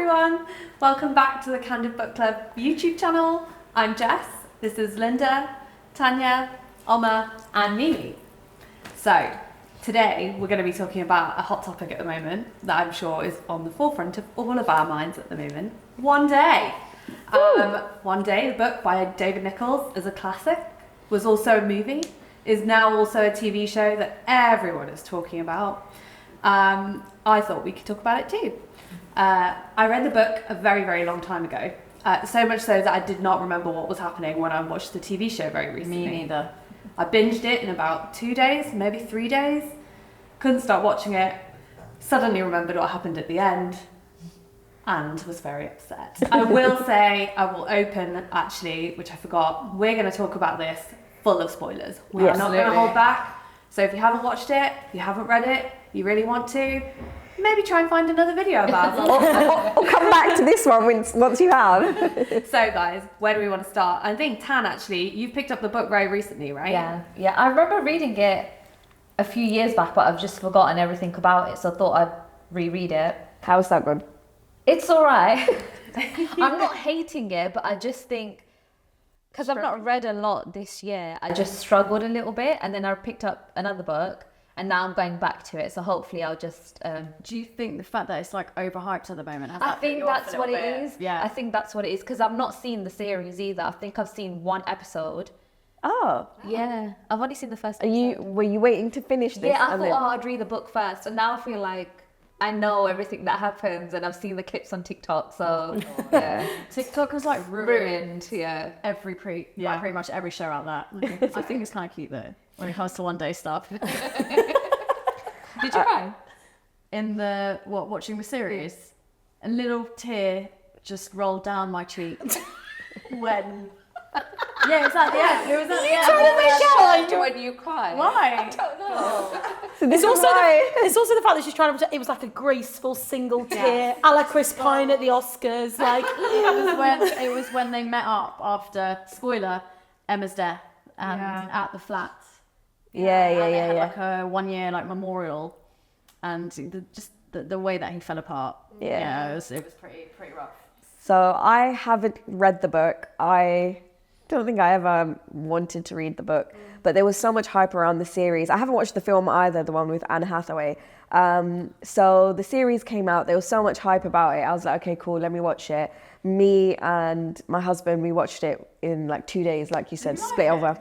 everyone, welcome back to the Candid Book Club YouTube channel. I'm Jess, this is Linda, Tanya, Oma and Mimi. So today we're going to be talking about a hot topic at the moment that I'm sure is on the forefront of all of our minds at the moment. One Day. One Day, the book by David Nicholls, is a classic, was also a movie, is now also a TV show that everyone is talking about. I thought we could talk about it too. I read the book a very, very long time ago. So much so that I did not remember what was happening when I watched the TV show very recently. Me neither. I binged it in about 2 days, maybe 3 days. Couldn't start watching it. Suddenly remembered what happened at the end and was very upset. I will say, I will open actually, which I forgot, we're going to talk about this full of spoilers. We're not going to hold back. So if you haven't watched it, you haven't read it, you really want to, maybe try and find another video about it. or come back to this one once you have. So guys, where do we want to start? I think Tan, actually, you've picked up the book very recently, right? Yeah. I remember reading it a few years back, but I've just forgotten everything about it, so I thought I'd reread it. How's that good? It's alright. I'm not hating it, but I just think, because I've not read a lot this year, I just struggled a little bit, and then I picked up another book, and now I'm going back to it, so hopefully I'll just... Do you think the fact that it's like overhyped at the moment? I think that's what it is. Yeah. I think that's what it is, because I've not seen the series either. I think I've seen one episode. Oh. Yeah, I've only seen the first episode. Were you waiting to finish this? Yeah, I thought I'd read the book first, and now I feel like I know everything that happens, and I've seen the clips on TikTok, so yeah. TikTok has like Ruined, yeah. pretty much every show out there. I think it's kind of cute though when it comes to One Day stuff. Did you cry? In the watching the series, a little tear just rolled down my cheek. When? Yeah, it was at the end. It was at the end. When you cry. Why? I don't know. So this It's also the fact that she's trying to pretend it was like a graceful single tear, a la Chris Pine at the Oscars. Like it was when they met up after, spoiler, Emma's death at the flats. Yeah. Like a 1 year like memorial, and the way that he fell apart. Yeah. It was pretty rough. So I haven't read the book. I don't think I ever wanted to read the book, but there was so much hype around the series. I haven't watched the film either, the one with Anne Hathaway. So the series came out, there was so much hype about it. I was like, okay, cool, let me watch it. Me and my husband, we watched it in like 2 days, like you said, split over.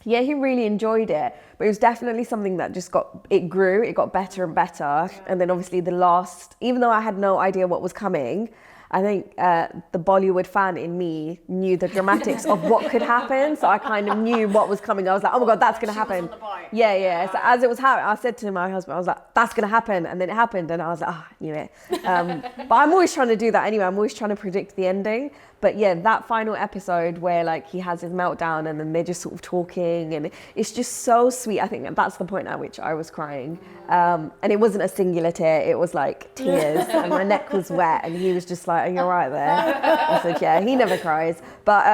Yeah, he really enjoyed it, but it was definitely something that just it grew, it got better and better. And then obviously even though I had no idea what was coming, I think the Bollywood fan in me knew the dramatics of what could happen, so I kind of knew what was coming. I was like, oh my God, that's going to happen. Yeah. So as it was happening, I said to my husband, I was like, that's going to happen. And then it happened, and I was like, I knew it. But I'm always trying to do that anyway. I'm always trying to predict the ending. But yeah, that final episode where like he has his meltdown and then they're just sort of talking, and it's just so sweet. I think that's the point at which I was crying. And it wasn't a singular tear, it was like tears and my neck was wet, and he was just like, are you all right there? I said, yeah, he never cries. But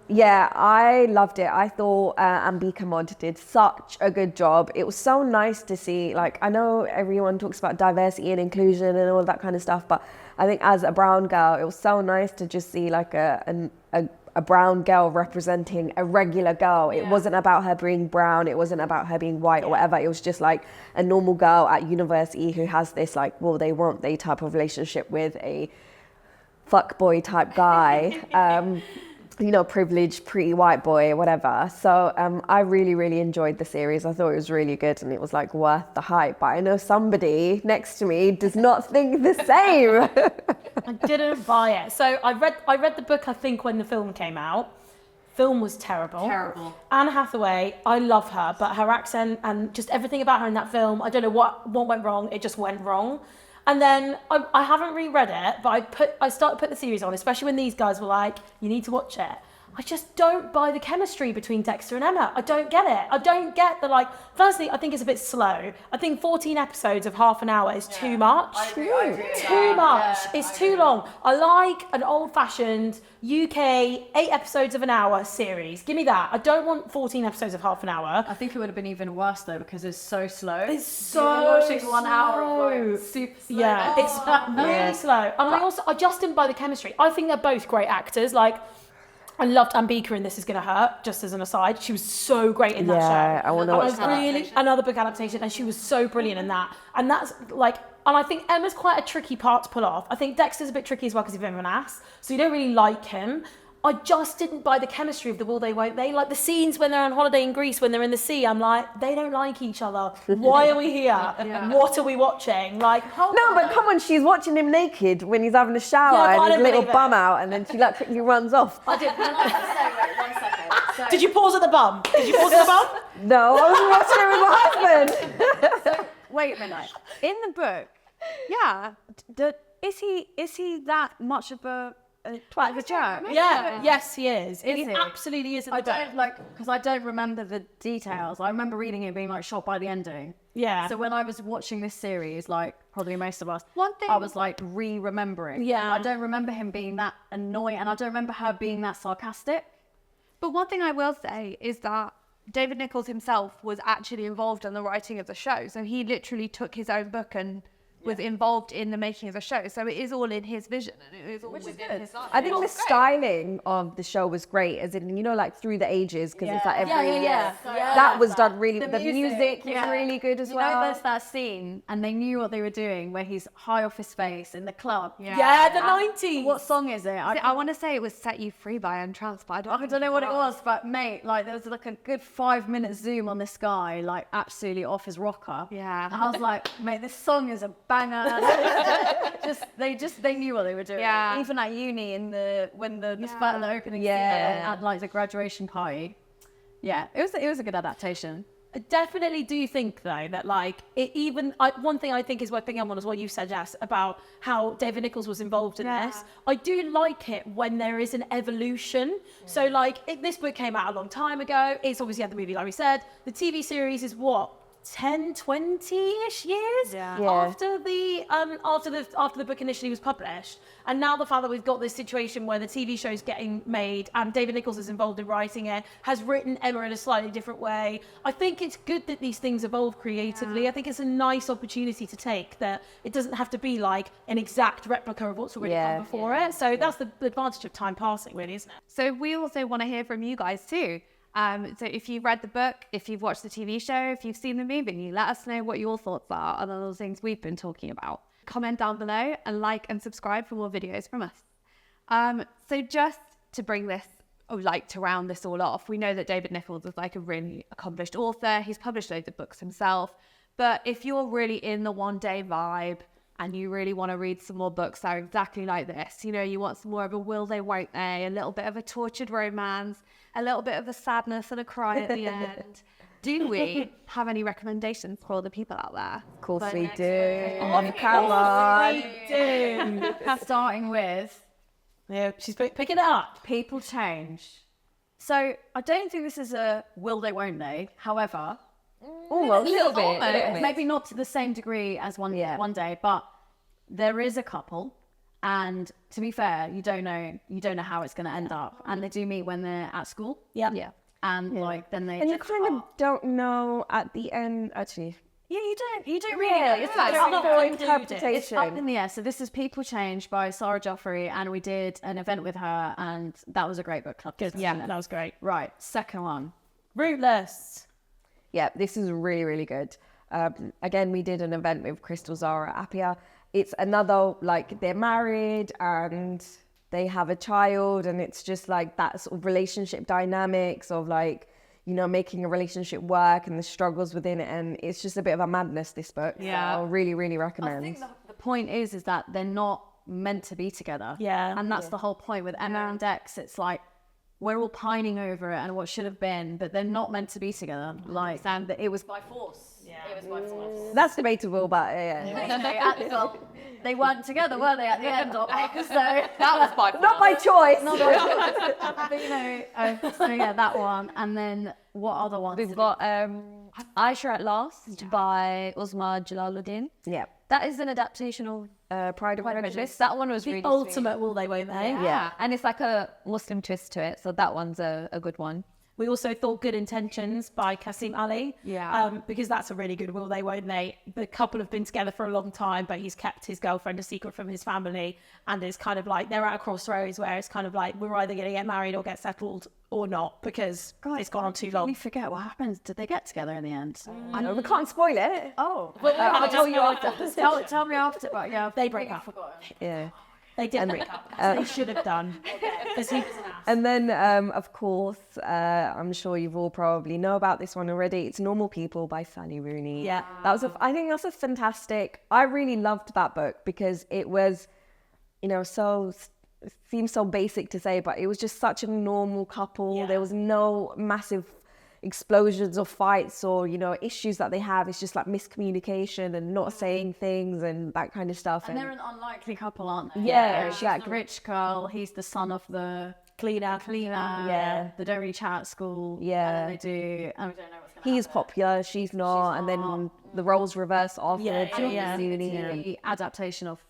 yeah, I loved it. I thought Ambika Mod did such a good job. It was so nice to see, like, I know everyone talks about diversity and inclusion and all that kind of stuff, but I think as a brown girl, it was so nice to just see like a brown girl representing a regular girl. It wasn't about her being brown, it wasn't about her being white or whatever. It was just like a normal girl at university who has this like, well, they want the type of relationship with a fuckboy type guy. Privileged, pretty white boy, whatever. So I really, really enjoyed the series. I thought it was really good, and it was like worth the hype. But I know somebody next to me does not think the same. I didn't buy it. So I read the book, I think, when the film came out. Film was terrible. Anne Hathaway, I love her, but her accent and just everything about her in that film, I don't know what went wrong. It just went wrong. And then I haven't reread it, but I started to put the series on, especially when these guys were like, you need to watch it. I just don't buy the chemistry between Dexter and Emma. I don't get it. I don't get the, like, firstly, I think it's a bit slow. I think 14 episodes of half an hour is too much. I agree with Too that. much. Yeah, It's too long. I like an old-fashioned UK 8 episodes of an hour series. Give me that. I don't want 14 episodes of half an hour. I think it would have been even worse though because it's so slow. It's so watching 1 hour of like, super slow. Yeah, it's really slow. And I just didn't buy the chemistry. I think they're both great actors. Like, I loved Anne Beaker in This Is Gonna Hurt, just as an aside. She was so great in that show. I want to watch And I that. another book adaptation, and she was so brilliant in that. And that's like, and I think Emma's quite a tricky part to pull off. I think Dexter's a bit tricky as well because he's a bit of an ass, so you don't really like him. I just didn't buy the chemistry of the will they won't they. Like the scenes when they're on holiday in Greece, when they're in the sea, I'm like, they don't like each other. Why are we here? What are we watching? Like, No, but come on, she's watching him naked when he's having a shower Yeah, but I and his don't little believe it. bum out, and then she like quickly runs off. I didn't. Wait, 1 second. So, Did you pause at the bum? Did you pause at the bum? No, I was watching it with my husband. Wait a minute. In the book, yeah, is he that much of a twat of a jerk? Yeah. Yes, he is. Is he he? absolutely is. In the I book. don't like because I don't remember the details. I remember reading it being like shocked by the ending. Yeah. So when I was watching this series, like probably most of us, One thing- I was like remembering. Yeah. I don't remember him being that annoying, and I don't remember her being that sarcastic. But one thing I will say is that David Nicholls himself was actually involved in the writing of the show. So he literally took his own book and was involved in the making of the show. So it is all in his vision and it is all within his life. I think the styling of the show was great, as in, you know, like through the ages, because it's like every Yeah. that was done really. The music was yeah. really good as You well. know, there's that scene, and they knew what they were doing, where he's high off his face in the club. Yeah, the 90s. What song is it? I want to say it was Set You Free by Entrance, but I don't know what it was, but mate, like there was like a good 5-minute zoom on this guy, like absolutely off his rocker. Yeah. And I was like, mate, this song is a banger. they knew what they were doing. Yeah. Even at uni when the opening scene Yeah. at like the graduation party. Yeah, it was a good adaptation. I definitely do think though that like one thing I think is worth picking up on is what you said, Jess, about how David Nicholls was involved in this. I do like it when there is an evolution. So like this book came out a long time ago. It's obviously had the movie, like we said. The TV series is what? 10, 20-ish years after the book initially was published. And now the fact that we've got this situation where the TV show is getting made and David Nicholls is involved in writing it, has written Emma in a slightly different way. I think it's good that these things evolve creatively. I think it's a nice opportunity to take, that it doesn't have to be like an exact replica of what's already come before it. So that's the advantage of time passing, really, isn't it? So we also want to hear from you guys too. So if you've read the book, if you've watched the TV show, if you've seen the movie, let us know what your thoughts are on those things we've been talking about. Comment down below and like and subscribe for more videos from us. So just to bring this, to round this all off, we know that David Nicholls is like a really accomplished author. He's published loads of books himself. But if you're really in the one-day vibe and you really want to read some more books that are exactly like this, you know, you want some more of a will they, won't they, a little bit of a tortured romance, a little bit of a sadness and a cry at the end. Do we have any recommendations for all the people out there? Of course we do. Come on. Starting with Yeah, she's picking it up. people change. So I don't think this is a will they, won't they. However, Oh, a little bit. maybe not to the same degree as one day, but there is a couple, and to be fair, you don't know how it's going to end up, and they do meet when they're at school. Yeah. And like then they And you just kind are. of don't know at the end, actually. Yeah, you don't really. It's It's not up for concluded. interpretation. It's up in the air. So this is People Change by Sara Jafari, and we did an event with her, and that was a great book club. Good. Yeah, that was great. Right, second one. Rootless. Yeah, this is really, really good. Again, we did an event with Krystle, Zara, Appiah. It's another, like, they're married and they have a child, and it's just like that sort of relationship dynamics of like, you know, making a relationship work and the struggles within it. And it's just a bit of a madness, this book. Yeah. So I'll really, really I recommend. think the point is that they're not meant to be together. Yeah. And that's the whole point with Emma and Dex. It's like we're all pining over it and what should have been, but they're not meant to be together. Like, and it was by force. Yeah. It was by force. That's debatable, but yeah. they weren't together, were they, at the end of it? So That was by far. Not by choice. but you know, so yeah, that one. And then what other ones? We've got Ayesha at Last by Uzma Jalaluddin. Yeah. That is an adaptation of Pride and Prejudice. Prejudice. That one was the really ultimate will they, won't they? Yeah, and it's like a Muslim twist to it, so that one's a good one. We also thought Good Intentions by Qasim Ali. Yeah. Because that's a really good will they, won't they? The couple have been together for a long time, but he's kept his girlfriend a secret from his family. And it's kind of like they're at a crossroads where it's kind of like we're either going to get married or get settled or not because it's gone on too We long. forget what happens. Did they get together in the end? I know, we can't spoil it. Oh, I'll tell you after. tell me after. But yeah, They break up. Yeah. They did break up. They should have done. Because he was an ass. And then, of course, I'm sure you've all probably know about this one already. It's Normal People by Sally Rooney. Yeah. That was I think that's a fantastic. I really loved that book because it was, you know, it seems so basic to say, but it was just such a normal couple. Yeah. There was no massive explosions or fights or, you know, issues that they have. It's just like miscommunication and not saying things and that kind of stuff. and they're an unlikely couple, aren't they? Yeah, she's exactly. the rich girl. He's the son of the Cleaner. Yeah. They don't really chat at school. Yeah. and they do. And we don't know what's going to He's popular, she's not, and then the roles reverse afterwards. Yeah. in uni and- The adaptation of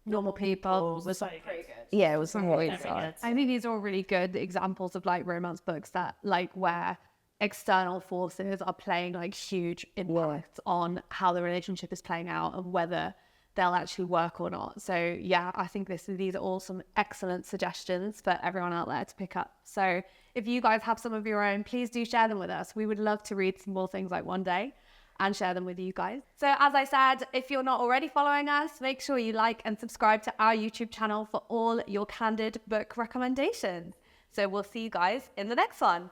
Normal People was so good. yeah, it was really Very good. I think these are all really good examples of like romance books that like where external forces are playing like huge impact on how the relationship is playing out and whether they'll actually work or not. So yeah, I think these are all some excellent suggestions for everyone out there to pick up. So if you guys have some of your own, please do share them with us. We would love to read some more things like one day and share them with you guys. So as I said, if you're not already following us, make sure you like and subscribe to our YouTube channel for all your candid book recommendations. So we'll see you guys in the next one.